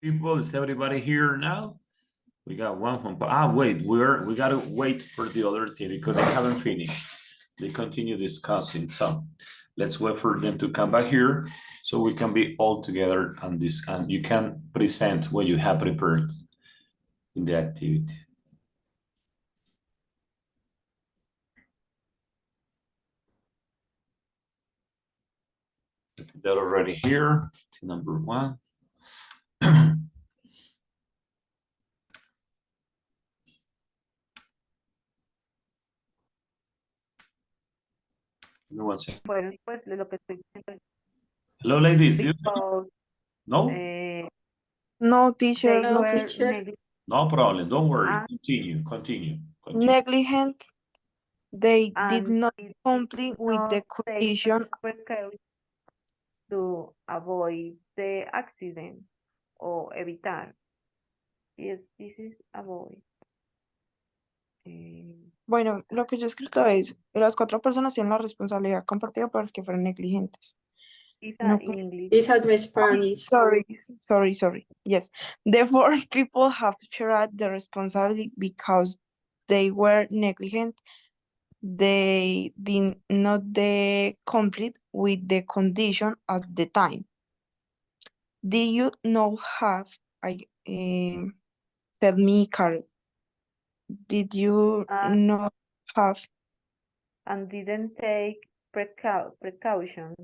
People, is everybody here now? We got one from, wait, we gotta wait for the other team because they haven't finished. They continue discussing, so let's wait for them to come back here so we can be all together on this, and you can present what you have prepared in the activity. They're already here, to number 1. Give me 1 second. Bueno, pues lo que estoy diciendo Hello, ladies. because No? No, they teacher, no, were teacher. No problem. Don't worry. Ah. Continue. Negligent. They did and not did complete with not the take condition. precautions to avoid the accident o evitar. Yes, this is avoid. Bueno, lo que yo he escrito es, las 4 personas tienen la responsabilidad compartida por que fueron negligentes. No, in English. These are the Spanish. sorry. Yes, the 4 people have shared the responsibility because they were negligent. They did not complete with the condition at the time. Did you not have, tell me, Carol, did you not have? And didn't take precautions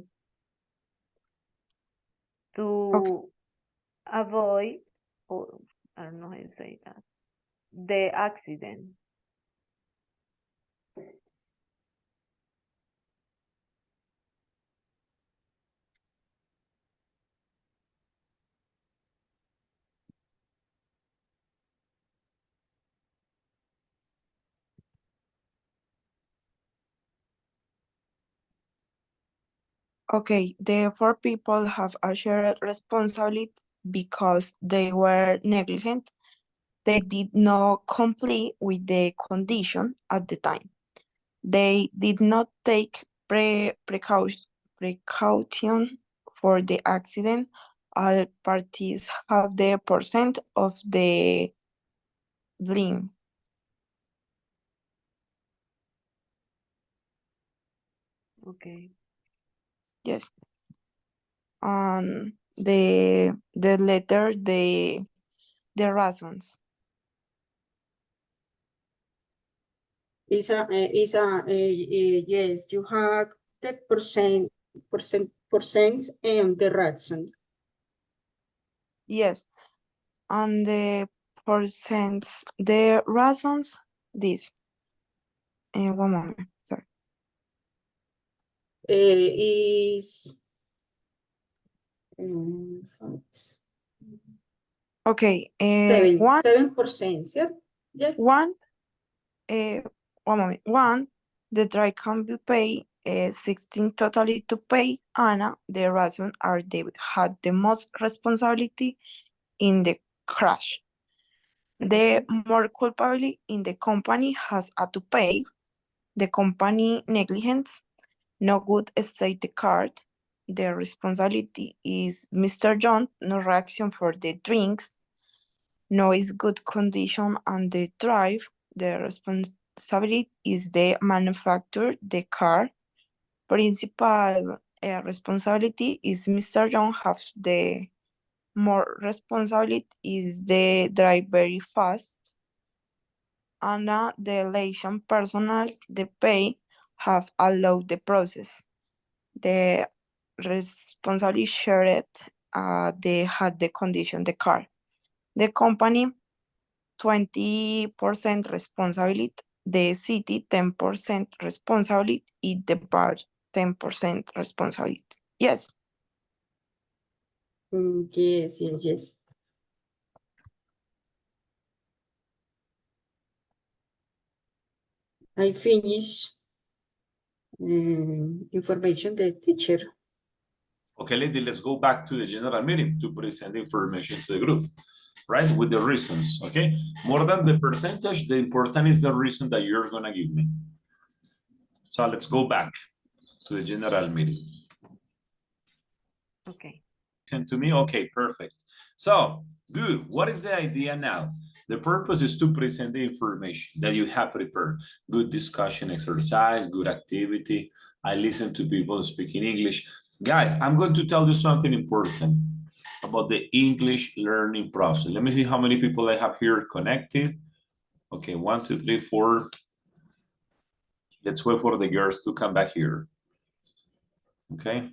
to avoid, or I don't know how you say that, the accident. Okay, the 4 people have a shared responsibility because they were negligent. They did not comply with the condition at the time. They did not take precaution for the accident. All parties have the percent of the blame. Okay. Yes. And the letter, the reasons. Yes, you have the percents and the reason. Yes. And the percents, the reasons, this. One moment, sorry. Is Okay. 7%, yeah? Yes. One moment. One, the drive can be paid, 16 totally to pay. Anna, the reason are they had the most responsibility in the crash. The more culpability in the company has to pay. The company negligence, no good state the card. The responsibility is Mr. John, no reaction for the drinks. No is good condition on the drive. The responsibility is the manufacturer, the car. Principal responsibility is Mr. John have the more responsibility is the drive very fast. And the elation personnel, the pay have allowed the process. The responsibility shared, they had the condition, the car. The company, 20% responsibility, the city, 10% responsibility, and the bar, 10% responsibility. Yes. Yes. I finish information the teacher. Okay, lady, let's go back to the general meeting to present information to the group, right? With the reasons, okay? More than the percentage, the important is the reason that you're gonna give me. So let's go back to the general meeting. Okay. Send to me, okay, perfect. So, good, what is the idea now? The purpose is to present the information that you have prepared. Good discussion exercise, good activity. I listen to people speaking English. Guys, I'm going to tell you something important about the English learning process. Let me see how many people I have here connected. Okay, 1, 2, 3, 4. Let's wait for the girls to come back here. Okay.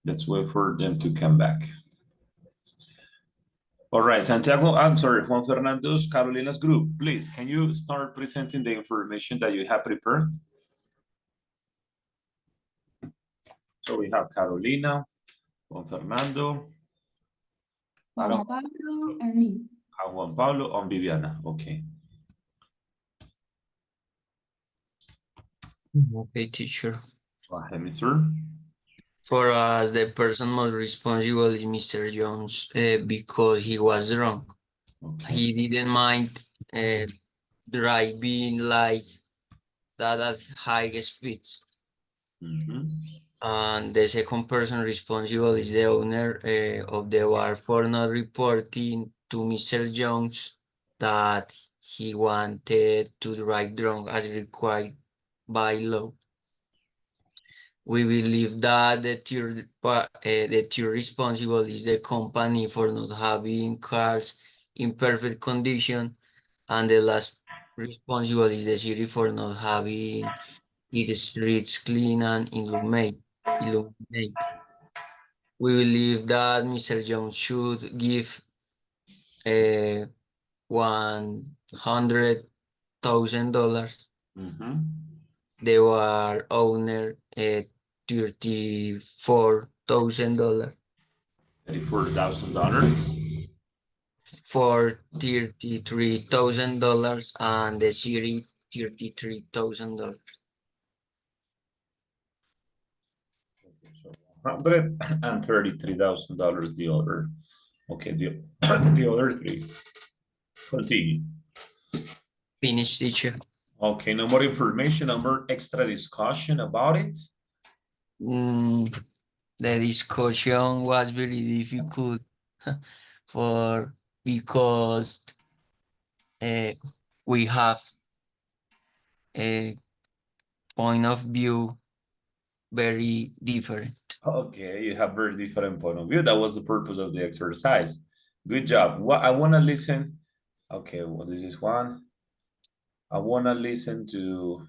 Let's wait for them to come back. All right, Santiago, I'm sorry, Juan Fernando's Carolina's group, please, can you start presenting the information that you have prepared? So we have Carolina, Juan Fernando, Juan Pablo and me. and Juan Pablo, and Viviana, okay. Okay, teacher. Go ahead, Mr. For us, the person most responsible is Mr. Jones because he was drunk. Okay. He didn't mind driving like that at high speeds. And the second person responsible is the owner of the bar for not reporting to Mr. Jones that he wanted to drive drunk as required by law. We believe that the third responsible is the company for not having cars in perfect condition, and the last responsible is the city for not having its streets clean and illuminated. We believe that Mr. Jones should give $100,000. The bar owner $34,000. $34,000. For $33,000 and the city $33,000. $133,000 the other. Okay, the the other three. Continue. Finish, teacher. Okay, no more information, no more extra discussion about it. The discussion was very difficult because we have a point of view very different. Okay, you have very different point of view. That was the purpose of the exercise. Good job. What I want to listen. Okay, well, this is one. I want to listen to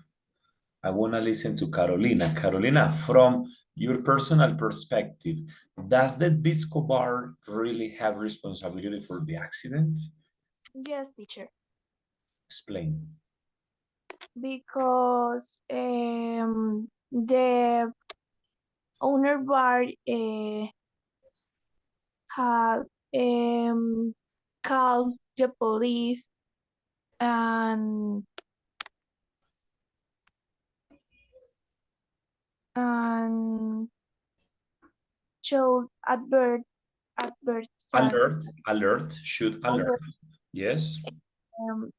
Carolina. Carolina, from your personal perspective, does the disco bar really have responsibility for the accident? Yes, teacher. Explain. Because the owner bar had called the police and showed Alert, should alert. Yes.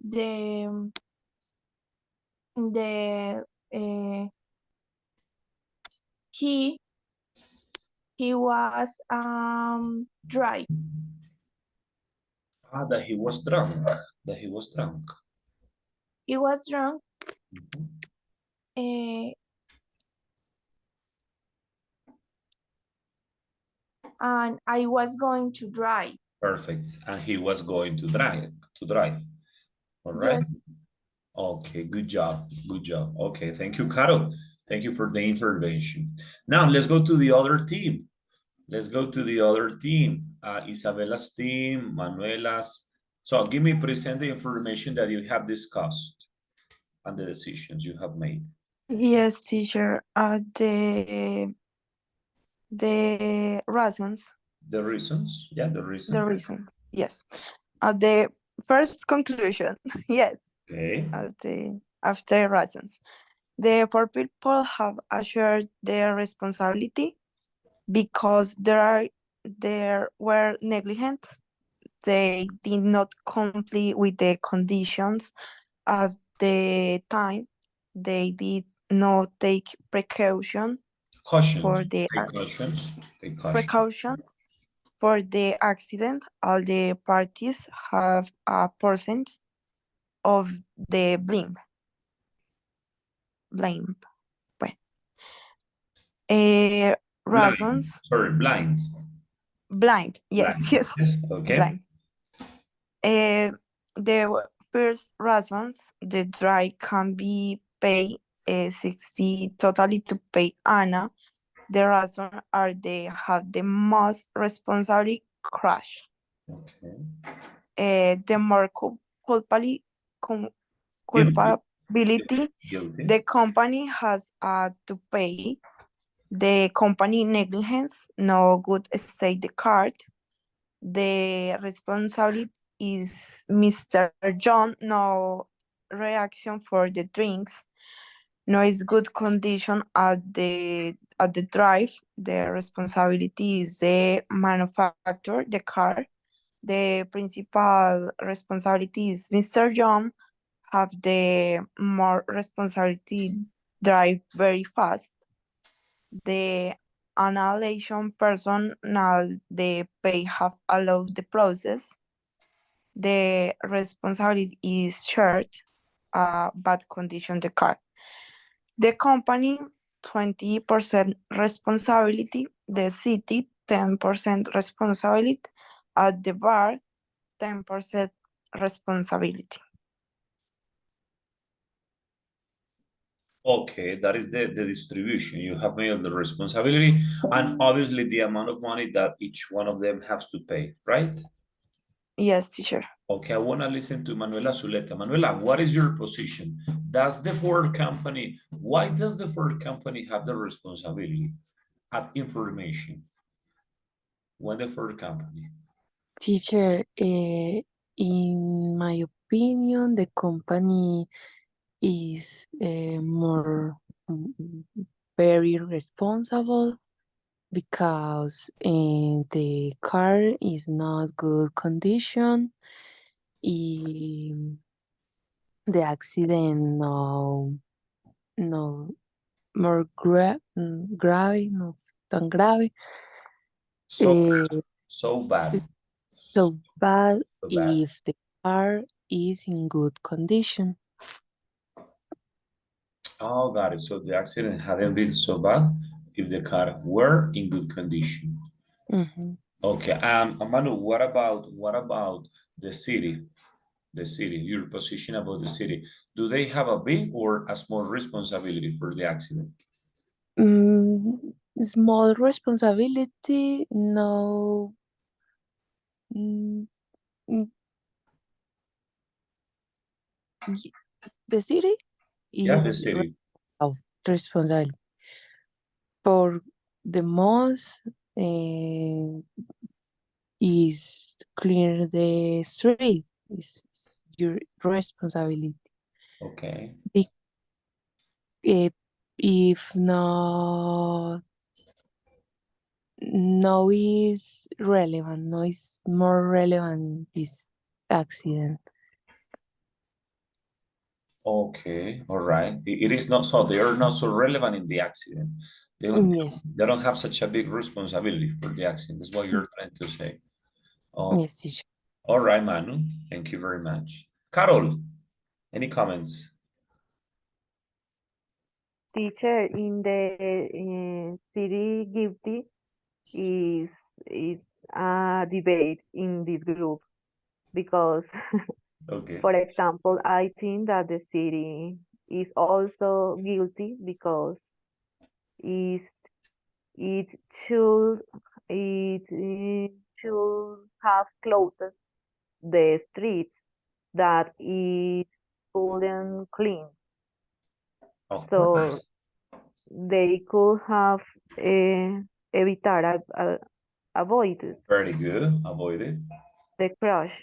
The he was dry. That he was drunk. That he was drunk. He was drunk. And I was going to drive. Perfect. And he was going to drive. All right. Yes. Okay, good job. Good job. Okay, thank you, Carol. Thank you for the intervention. Now let's go to the other team. Let's go to the other team. Isabella's team, Manuela's. So give me present the information that you have discussed and the decisions you have made. Yes, teacher. The reasons. The reasons, yeah, the reasons. The reasons, yes. The first conclusion, yes. Okay. After reasons. The poor people have assured their responsibility because they were negligent. They did not comply with the conditions at the time. They did not take precautions for the precautions for the accident. All the parties have a percent of the blame. Reasons. Blind. Blind. Yes, Blind. yes. Okay. Blind. The first reasons, the drive can be paid 60 totally to pay Anna. The reason are they have the most responsible crash. Okay. The more culpability, Guilty. the company has to pay. The company negligence, no good state the card. The responsibility is Mr. John, no reaction for the drinks. No is good condition at the drive. The responsibility is the manufacturer, the car. The principal responsibility is Mr. John, have the more responsibility, drive very fast. The annihilation personal, the pay have allowed the process. The responsibility is shared, bad condition the car. The company 20% responsibility, the city 10% responsibility, at the bar 10% responsibility. Okay, that is the distribution. You have made the responsibility and obviously the amount of money that each one of them has to pay, right? Yes, teacher. Okay, I want to listen to Manuela Zuleta. Manuela, what is your position? Why does the Ford company have the responsibility at information? When the Ford company? Teacher, in my opinion, the company is more very responsible because the car is not good condition. The accident no more grave, no tan grave. So so bad. So bad So bad. if the car is in good condition. Oh, got it. So the accident hadn't been so bad if the car were in good condition. Mhm. Okay. Manu, what about the city? The city, your position about the city. Do they have a big or a small responsibility for the accident? Small responsibility, no. mm, mm, the city Yeah, the is city. responsible for the most is clear the street is your responsibility. Okay. If no is relevant, no is more relevant this accident. Okay, all right. It is not so they are not so relevant in the accident. Yes, They don't have such a big responsibility for the accident. That's what you're trying to say. Oh, yes, teacher. all right, Manu. Thank you very much. Carol, any comments? Teacher, in the city guilty is a debate in this group because, Okay. for example, I think that the city is also guilty because is it should it should have closed the streets that it couldn't clean. Of So course. they could have avoided Very good. Avoided. the crash.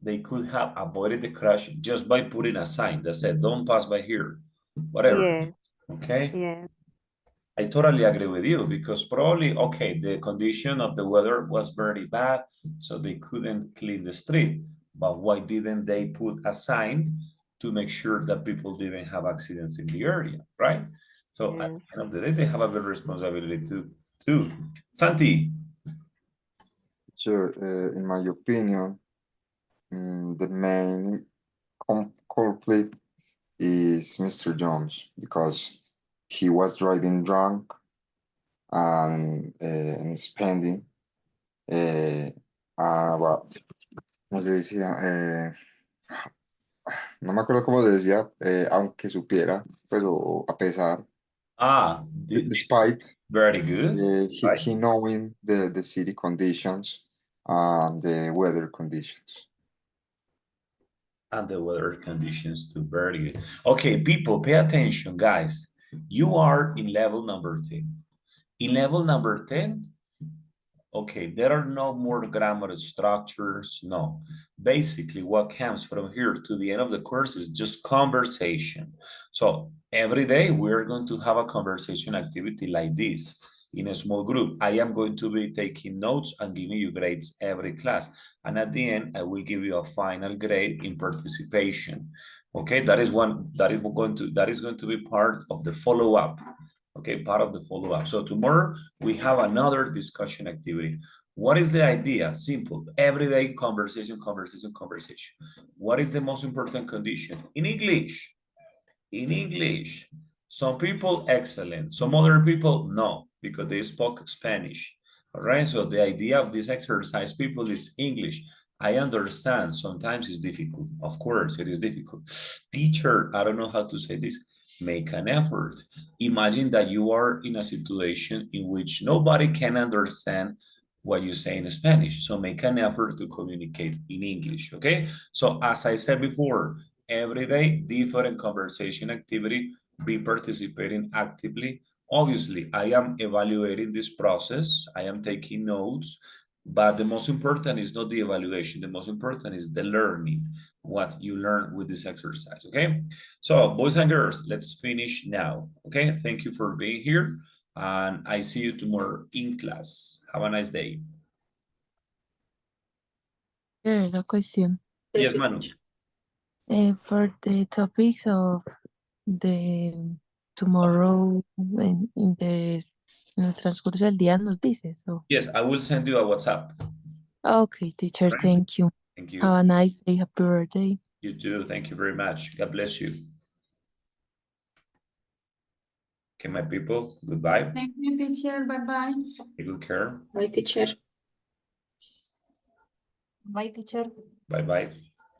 They could have avoided the crash just by putting a sign that said, don't pass by here. Whatever. Yes, Okay. yes, I totally agree with you because probably, okay, the condition of the weather was very bad, so they couldn't clean the street. But why didn't they put a sign to make sure that people didn't have accidents in the area, right? So at yes. the end of the day, they have a big responsibility too. Santi. Sure, in my opinion, the main culprit is Mr. Jones because he was driving drunk and spending, well, ¿cómo se decía? No me acuerdo cómo decía, aunque supiera, pues o a pesar, Despite. Very good. Right. he knowing the city conditions and the weather conditions. And the weather conditions too. Very good. Okay, people, pay attention, guys. You are in level number 10. In level number 10, okay, there are no more grammar structures, no. Basically, what comes from here to the end of the course is just conversation. So every day we're going to have a conversation activity like this in a small group. I am going to be taking notes and giving you grades every class. And at the end, I will give you a final grade in participation. Okay, that is going to be part of the follow-up. Okay, part of the follow-up. So tomorrow we have another discussion activity. What is the idea? Simple. Everyday conversation, conversation, conversation. What is the most important condition? In English. In English. Some people, excellent. Some other people, no, because they spoke Spanish. All right, so the idea of this exercise, people, is English. I understand sometimes it's difficult. Of course, it is difficult. Teacher, I don't know how to say this. Make an effort. Imagine that you are in a situation in which nobody can understand what you say in Spanish. So make an effort to communicate in English, okay? So as I said before, every day, different conversation activity, be participating actively. Obviously, I am evaluating this process. I am taking notes, but the most important is not the evaluation. The most important is the learning, what you learn with this exercise, okay? So boys and girls, let's finish now, okay? Thank you for being here. And I see you tomorrow in class. Have a nice day. La cuestión. Yes, Manu. For the topics of the tomorrow en el transcurso del día nos dices. So. Yes, I will send you a WhatsApp. Okay, teacher, Right. thank you. Thank you. Have a nice day, happy birthday. You too. Thank you very much. God bless you. Okay, my people, goodbye. Thank you, teacher. Bye-bye. Take good care. Bye, teacher. Bye, teacher. Bye-bye.